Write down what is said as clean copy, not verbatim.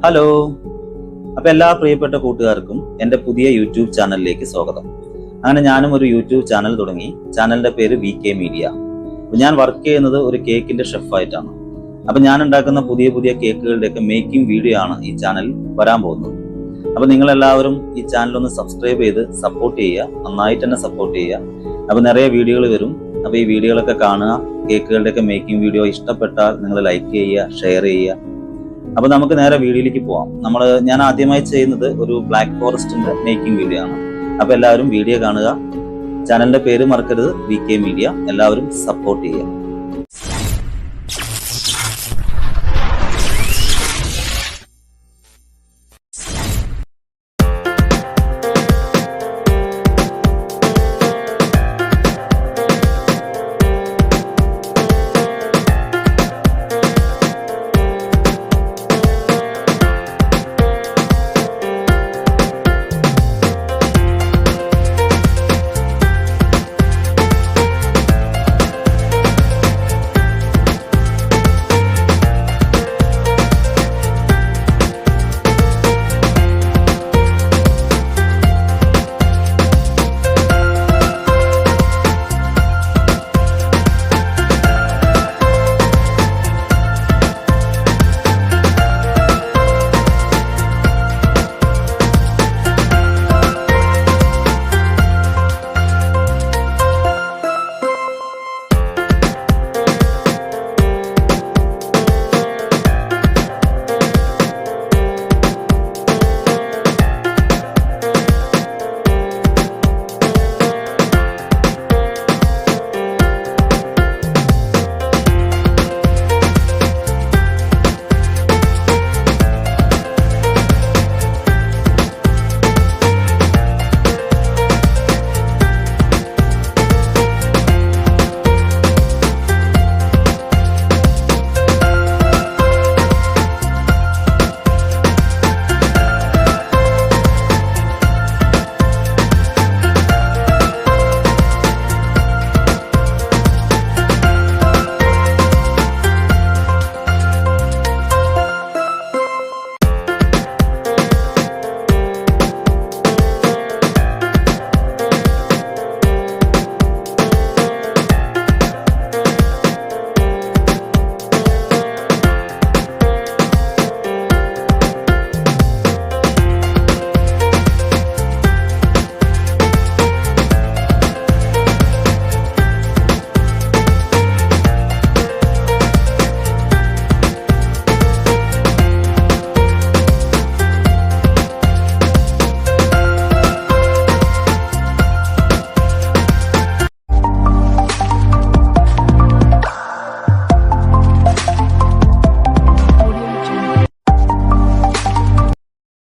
Hello, അപ്പൊ എല്ലാ പ്രിയപ്പെട്ട കൂട്ടുകാർക്കും എൻ്റെ പുതിയ യൂട്യൂബ് ചാനലിലേക്ക് സ്വാഗതം. അങ്ങനെ ഞാനും ഒരു യൂട്യൂബ് ചാനൽ തുടങ്ങി. ചാനലിന്റെ പേര് VK മീഡിയ. അപ്പൊ ഞാൻ വർക്ക് ചെയ്യുന്നത് ഒരു കേക്കിന്റെ ഷെഫായിട്ടാണ്. അപ്പൊ ഞാൻ ഉണ്ടാക്കുന്ന പുതിയ പുതിയ കേക്കുകളുടെയൊക്കെ മേക്കിംഗ് വീഡിയോ ആണ് ഈ ചാനൽ വരാൻ പോകുന്നത്. അപ്പൊ നിങ്ങൾ എല്ലാവരും ഈ ചാനൽ ഒന്ന് സബ്സ്ക്രൈബ് ചെയ്ത് സപ്പോർട്ട് ചെയ്യുക, നന്നായിട്ട് തന്നെ സപ്പോർട്ട് ചെയ്യുക. അപ്പൊ നിറയെ വീഡിയോകൾ വരും. അപ്പൊ ഈ വീഡിയോകളൊക്കെ കാണുക. കേക്കുകളുടെയൊക്കെ മേക്കിംഗ് വീഡിയോ ഇഷ്ടപ്പെട്ടാൽ നിങ്ങൾ ലൈക്ക് ചെയ്യുക, ഷെയർ ചെയ്യുക. അപ്പൊ നമുക്ക് നേരെ വീഡിയോയിലേക്ക് പോവാം. ഞാൻ ആദ്യമായി ചെയ്യുന്നത് ഒരു ബ്ലാക്ക് ഫോറസ്റ്റിന്റെ മേക്കിംഗ് വീഡിയോ ആണ്. അപ്പൊ എല്ലാവരും വീഡിയോ കാണുക. ചാനലിന്റെ പേര് മറക്കരുത്, VK മീഡിയ. എല്ലാവരും സപ്പോർട്ട് ചെയ്യുക.